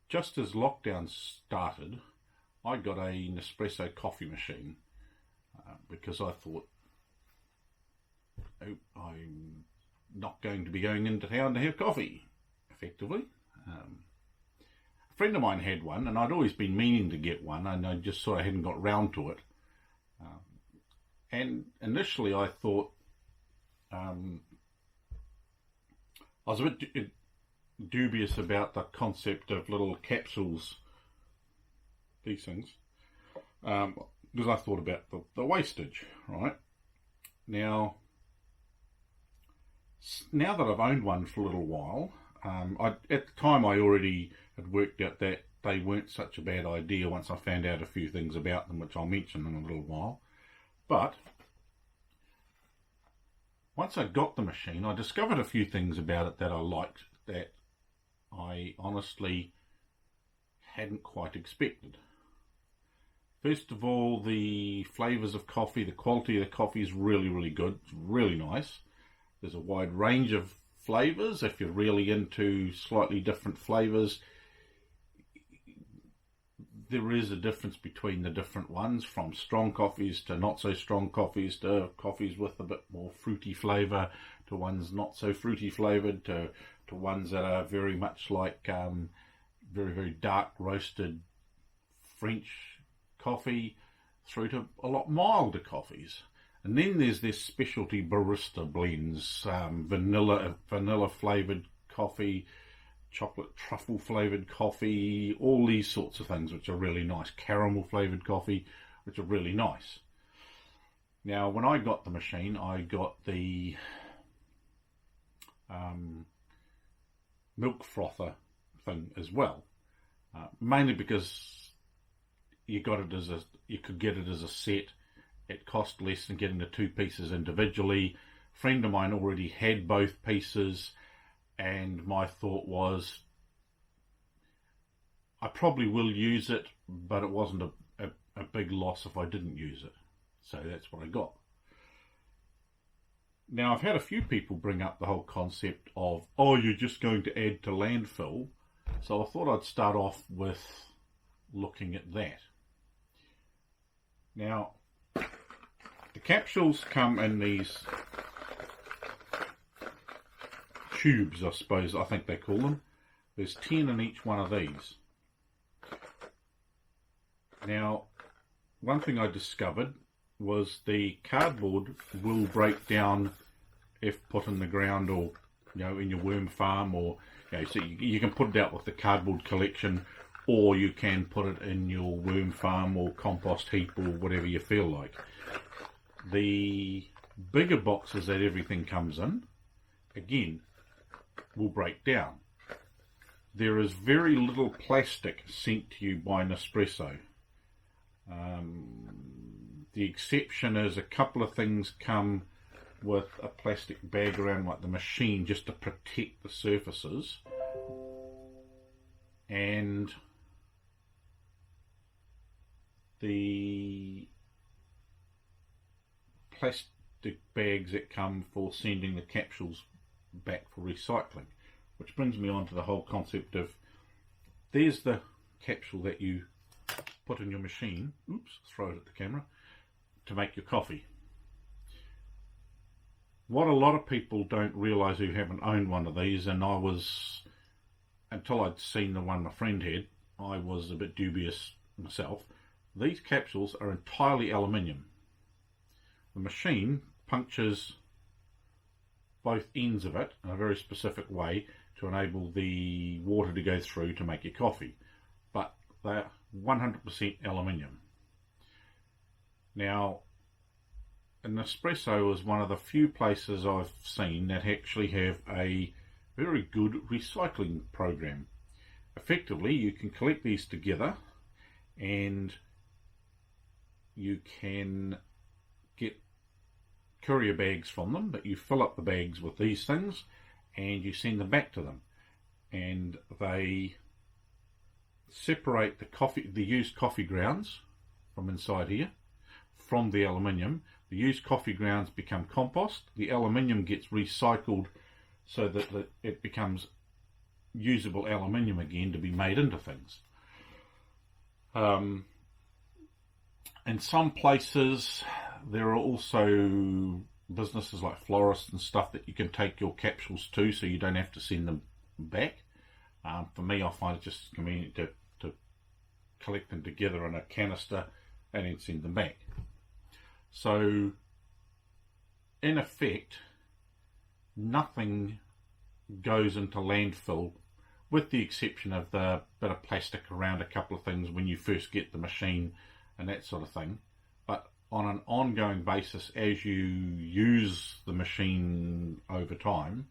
just as lockdown started, I got a Nespresso coffee machine because I thought, oh, I'm not going to be going into town to have coffee, effectively. A friend of mine had one, and I'd always been meaning to get one, and I just sort of hadn't got round to it. And initially I thought, I was a bit dubious about the concept of little capsules, these things, because I thought about the wastage, right? Now that I've owned one for a little while, at the time I already had worked out that they weren't such a bad idea once I found out a few things about them, which I'll mention in a little while. But once I got the machine, I discovered a few things about it that I liked that I honestly hadn't quite expected. First of all, the flavours of coffee, the quality of the coffee is really, really good. It's really nice. There's a wide range of flavours. If you're really into slightly different flavours, there is a difference between the different ones, from strong coffees to not so strong coffees, to coffees with a bit more fruity flavour, to ones not so fruity flavoured, to ones that are very much like very, very dark roasted French coffee, through to a lot milder coffees. And then there's this specialty barista blends, vanilla flavoured coffee, chocolate truffle flavoured coffee, all these sorts of things which are really nice. Caramel flavoured coffee, which are really nice. Now, when I got the machine, I got the milk frother thing as well, mainly because you could get it as a set. It cost less than getting the two pieces individually. A friend of mine already had both pieces, and my thought was, I probably will use it, but it wasn't a big loss if I didn't use it. So that's what I got. Now, I've had a few people bring up the whole concept of, oh, you're just going to add to landfill. So I thought I'd start off with looking at that. Now, the capsules come in these tubes, I think they call them. There's 10 in each one of these. Now, one thing I discovered was the cardboard will break down if put in the ground, or in your worm farm, or so you can put it out with the cardboard collection, or you can put it in your worm farm or compost heap or whatever you feel like. The bigger boxes that everything comes in, again, will break down. There is very little plastic sent to you by Nespresso. The exception is a couple of things come with a plastic bag around like the machine just to protect the surfaces, and the plastic bags that come for sending the capsules back for recycling. Which brings me on to the whole concept of, there's the capsule that you put in your machine, throw it at the camera, to make your coffee. What a lot of people don't realise who haven't owned one of these, and I was, until I'd seen the one my friend had, I was a bit dubious myself. These capsules are entirely aluminium. The machine punctures both ends of it in a very specific way to enable the water to go through to make your coffee, but they're 100% aluminium. Now, Nespresso is one of the few places I've seen that actually have a very good recycling program. Effectively, you can collect these together and you can get courier bags from them, but you fill up the bags with these things and you send them back to them, and they separate the used coffee grounds from inside here from the aluminium. The used coffee grounds become compost. The aluminium gets recycled so that it becomes usable aluminium again to be made into things. In some places there are also businesses like florists and stuff that you can take your capsules to, so you don't have to send them back. For me, I find it just convenient to collect them together in a canister and then send them back. So in effect, nothing goes into landfill, with the exception of the bit of plastic around a couple of things when you first get the machine and that sort of thing. But on an ongoing basis, as you use the machine over time,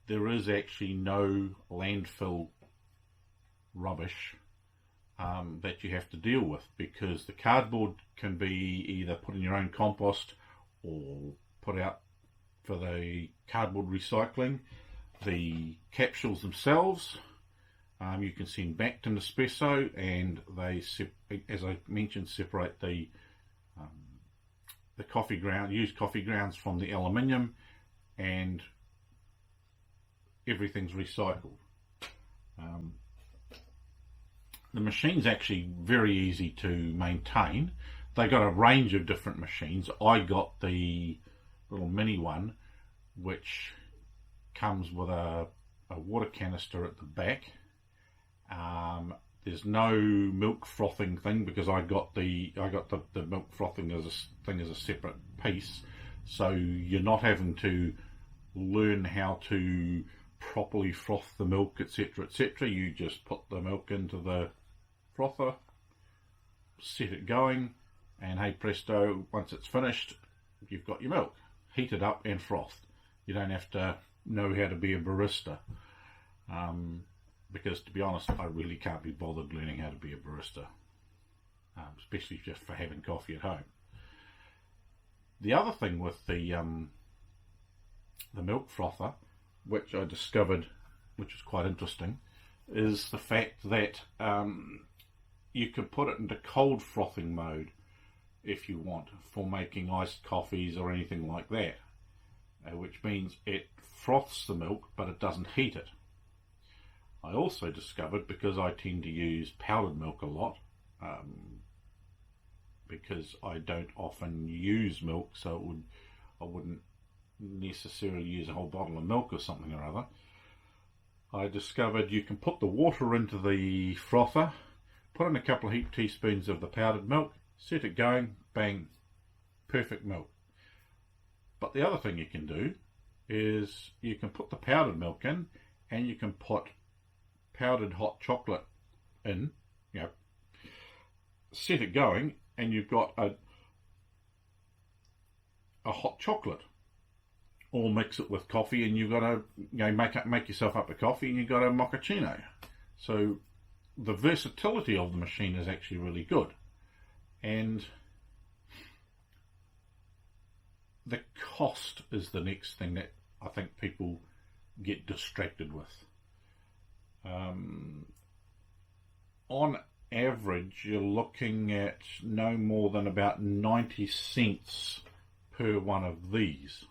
there is actually no landfill rubbish that you have to deal with, because the cardboard can be either put in your own compost or put out for the cardboard recycling. The capsules themselves you can send back to Nespresso, and they, as I mentioned, separate the coffee ground, used coffee grounds from the aluminium, and everything's recycled. The machine's actually very easy to maintain. They got a range of different machines. I got the little mini one, which comes with a water canister at the back. There's no milk frothing thing, because I got the milk frothing as a separate piece, so you're not having to learn how to properly froth the milk, etc., etc. You just put the milk into the frother, set it going, and hey presto, once it's finished, you've got your milk heated up and frothed. You don't have to know how to be a barista, because to be honest, I really can't be bothered learning how to be a barista, especially just for having coffee at home. The other thing with the milk frother, which I discovered, which is quite interesting, is the fact that you can put it into cold frothing mode if you want, for making iced coffees or anything like that, which means it froths the milk but it doesn't heat it. I also discovered, because I tend to use powdered milk a lot, because I don't often use milk, so I wouldn't necessarily use a whole bottle of milk or something or other. I discovered you can put the water into the frother, put in a couple of heaped teaspoons of the powdered milk, set it going, bang, perfect milk. But the other thing you can do is you can put the powdered milk in, and you can put powdered hot chocolate in, set it going, and you've got a hot chocolate. Or mix it with coffee, and you've got to make yourself up a coffee, and you've got a mochaccino. So the versatility of the machine is actually really good, and the cost is the next thing that I think people get distracted with. On average, you're looking at no more than about 90 cents per one of these.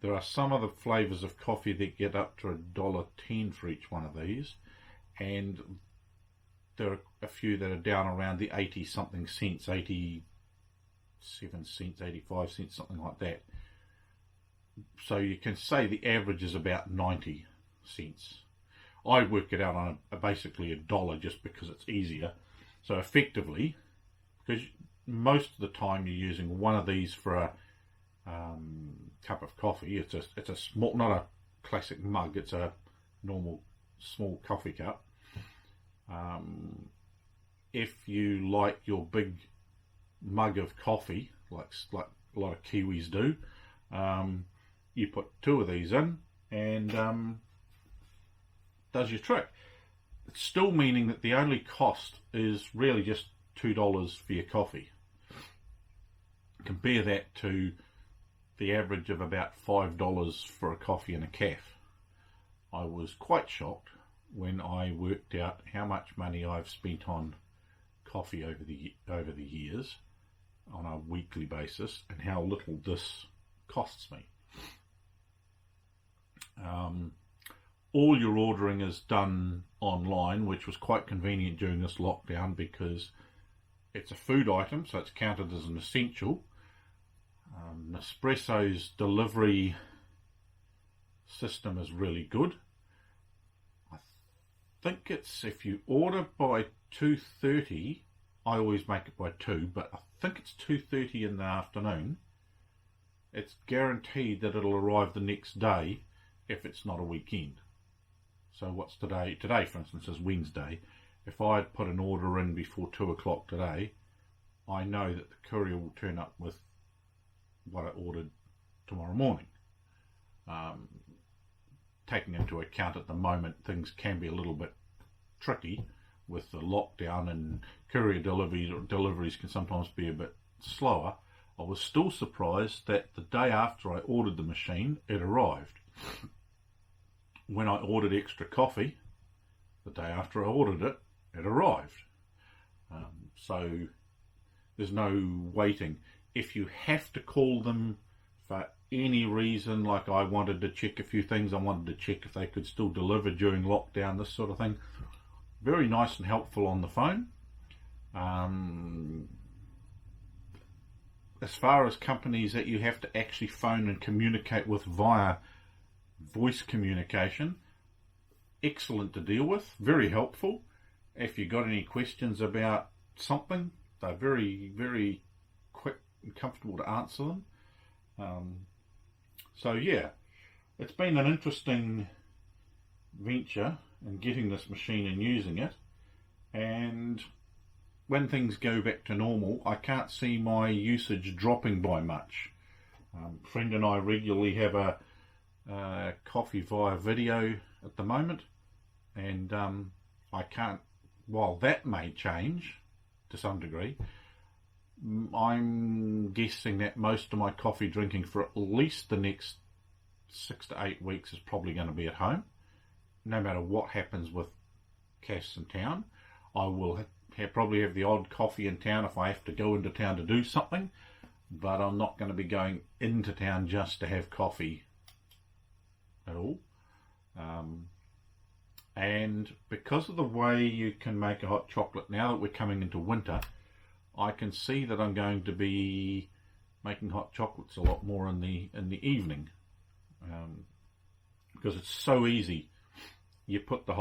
There are some of the flavours of coffee that get up to $1.10 for each one of these, and there are a few that are down around the 80 something cents, 87 cents, 85 cents, something like that. So you can say the average is about 90 cents. I work it out on basically $1 just because it's easier. So effectively, because most of the time you're using one of these for a cup of coffee. It's a small, not a classic mug. It's a normal small coffee cup. If you like your big mug of coffee, like a lot of Kiwis do, you put two of these in, and does your trick. It's still meaning that the only cost is really just $2 for your coffee. Compare that to the average of about $5 for a coffee and a calf. I was quite shocked when I worked out how much money I've spent on coffee over the years on a weekly basis, and how little this costs me. all your ordering is done online, which was quite convenient during this lockdown because it's a food item, so it's counted as an essential. Nespresso's delivery system is really good. I think it's, if you order by 2:30, I always make it by 2, but I think it's 2:30 in the afternoon. It's guaranteed that it'll arrive the next day if it's not a weekend. So what's today? Today, for instance, is Wednesday. If I had put an order in before 2 o'clock today, I know that the courier will turn up with what I ordered tomorrow morning. Taking into account at the moment things can be a little bit tricky with the lockdown, and courier deliveries can sometimes be a bit slower. I was still surprised that the day after I ordered the machine, it arrived. When I ordered extra coffee, the day after I ordered it, it arrived. So there's no waiting. If you have to call them for any reason, like I wanted to check a few things, I wanted to check if they could still deliver during lockdown, this sort of thing, very nice and helpful on the phone. As far as companies that you have to actually phone and communicate with via voice communication, excellent to deal with, very helpful. If you got any questions about something, they're very, very quick and comfortable to answer them. So yeah, it's been an interesting venture in getting this machine and using it, and when things go back to normal, I can't see my usage dropping by much. A friend and I regularly have a coffee via video at the moment, and I can't, while that may change to some degree, I'm guessing that most of my coffee drinking for at least the next 6 to 8 weeks is probably going to be at home. No matter what happens with Cass in town, I will probably have the odd coffee in town if I have to go into town to do something, but I'm not going to be going into town just to have coffee at all. And because of the way you can make a hot chocolate, now that we're coming into winter, I can see that I'm going to be making hot chocolates a lot more in the evening, because it's so easy. You put the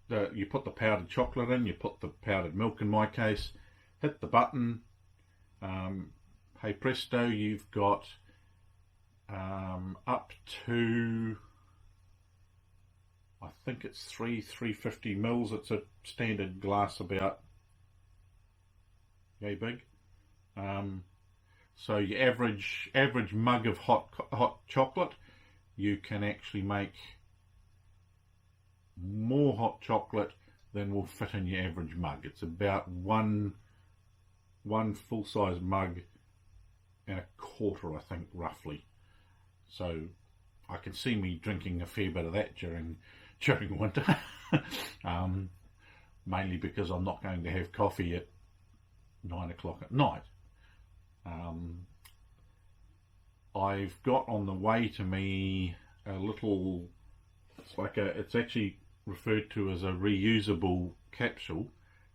powdered chocolate in, you put the powdered milk in my case, hit the button, hey presto, you've got up to, I think it's 350 mils. It's a standard glass about yay big. So your average mug of hot chocolate, you can actually make more hot chocolate than will fit in your average mug. It's about one full-size mug and a quarter, I think, roughly. So I can see me drinking a fair bit of that during winter, mainly because I'm not going to have coffee at 9 o'clock at night. I've got on the way to me a little, it's actually referred to as a reusable capsule.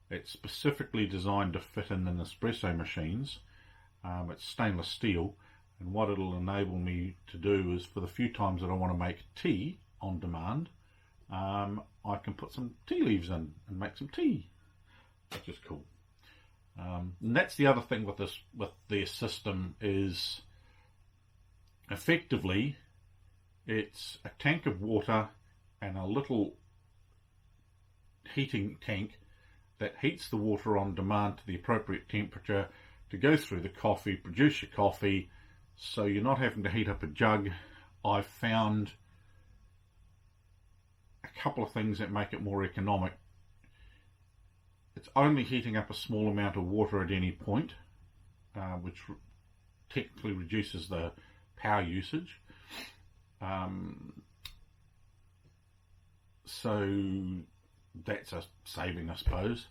It's specifically designed to fit in the Nespresso machines. It's stainless steel, and what it'll enable me to do is, for the few times that I want to make tea on demand, I can put some tea leaves in and make some tea, which is cool. And that's the other thing with their system is, effectively, it's a tank of water and a little heating tank that heats the water on demand to the appropriate temperature to go through the coffee, produce your coffee, so you're not having to heat up a jug. I've found a couple of things that make it more economic. It's only heating up a small amount of water at any point, which technically reduces the power usage. So that's a saving, I suppose.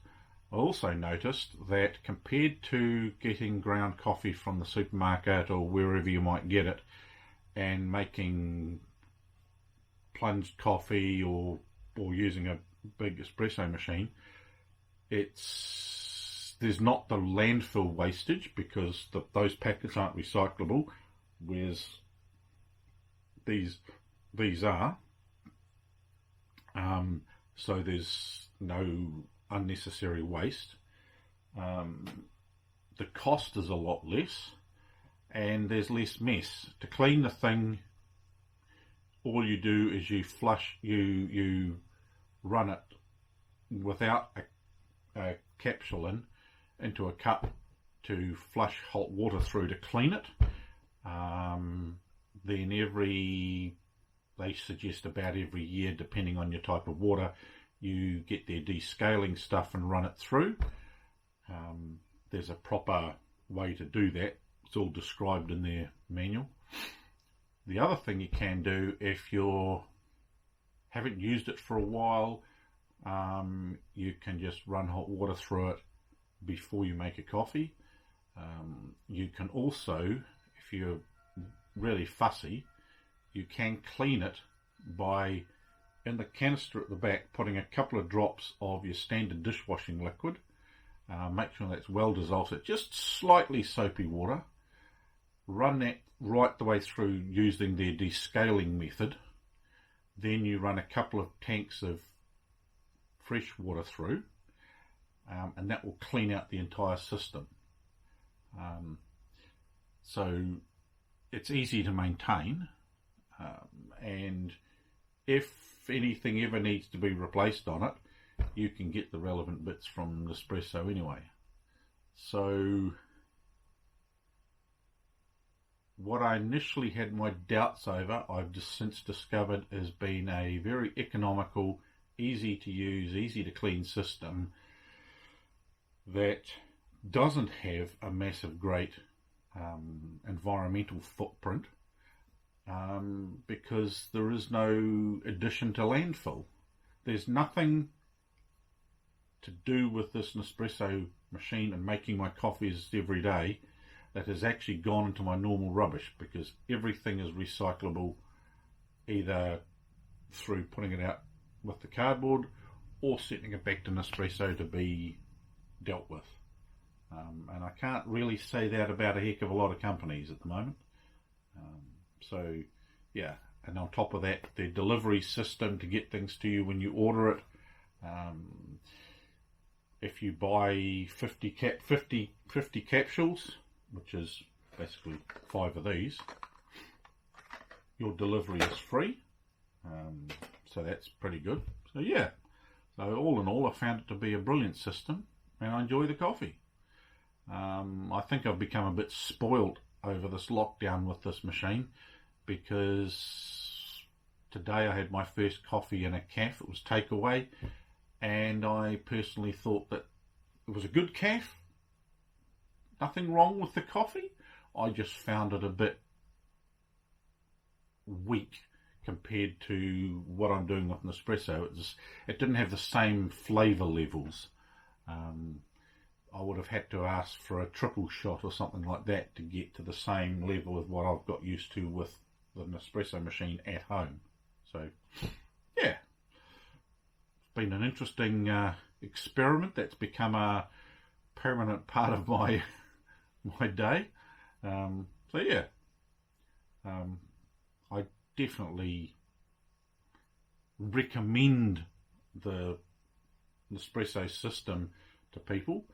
I also noticed that compared to getting ground coffee from the supermarket or wherever you might get it and making plunged coffee or using a big espresso machine, there's not the landfill wastage because those packets aren't recyclable, whereas these are. So there's no unnecessary waste. The cost is a lot less, and there's less mess. To clean the thing, all you do is you run it without a capsule into a cup to flush hot water through to clean it. Then they suggest about every year, depending on your type of water, you get their descaling stuff and run it through. There's a proper way to do that. It's all described in their manual. The other thing you can do, if you haven't used it for a while, you can just run hot water through it before you make a coffee. You can also, if you're really fussy, you can clean it by, in the canister at the back, putting a couple of drops of your standard dishwashing liquid. Make sure that's well dissolved. It's just slightly soapy water. Run that right the way through using their descaling method. Then you run a couple of tanks of fresh water through, and that will clean out the entire system. So it's easy to maintain, and if anything ever needs to be replaced on it, you can get the relevant bits from Nespresso anyway. So what I initially had my doubts over, I've just since discovered has been a very economical, easy to use, easy to clean system that doesn't have a massive great environmental footprint, because there is no addition to landfill. There's nothing to do with this Nespresso machine and making my coffees every day that has actually gone into my normal rubbish, because everything is recyclable, either through putting it out with the cardboard or sending it back to Nespresso to be dealt with. And I can't really say that about a heck of a lot of companies at the moment. So yeah, and on top of that, the delivery system to get things to you when you order it. If you buy 50 capsules, which is basically 5 of these, your delivery is free. So that's pretty good. So yeah, so all in all, I found it to be a brilliant system, and I enjoy the coffee. I think I've become a bit spoilt over this lockdown with this machine, because today I had my first coffee in a cafe. It was takeaway, and I personally thought that it was a good cafe. Nothing wrong with the coffee. I just found it a bit weak compared to what I'm doing with Nespresso. It didn't have the same flavour levels. I would have had to ask for a triple shot or something like that to get to the same level of what I've got used to with the Nespresso machine at home. So yeah, it's been an interesting experiment that's become a permanent part of my day. So yeah, I definitely recommend the Nespresso system to people.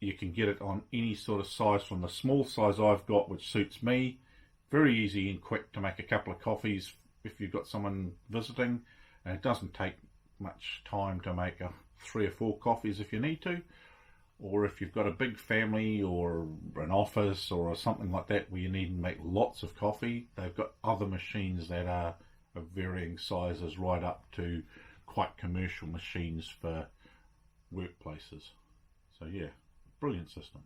You can get it on any sort of size, from the small size I've got, which suits me. Very easy and quick to make a couple of coffees if you've got someone visiting, and it doesn't take much time to make 3 or 4 coffees if you need to. Or if you've got a big family or an office or something like that where you need to make lots of coffee, they've got other machines that are of varying sizes, right up to quite commercial machines for workplaces. So yeah, brilliant system.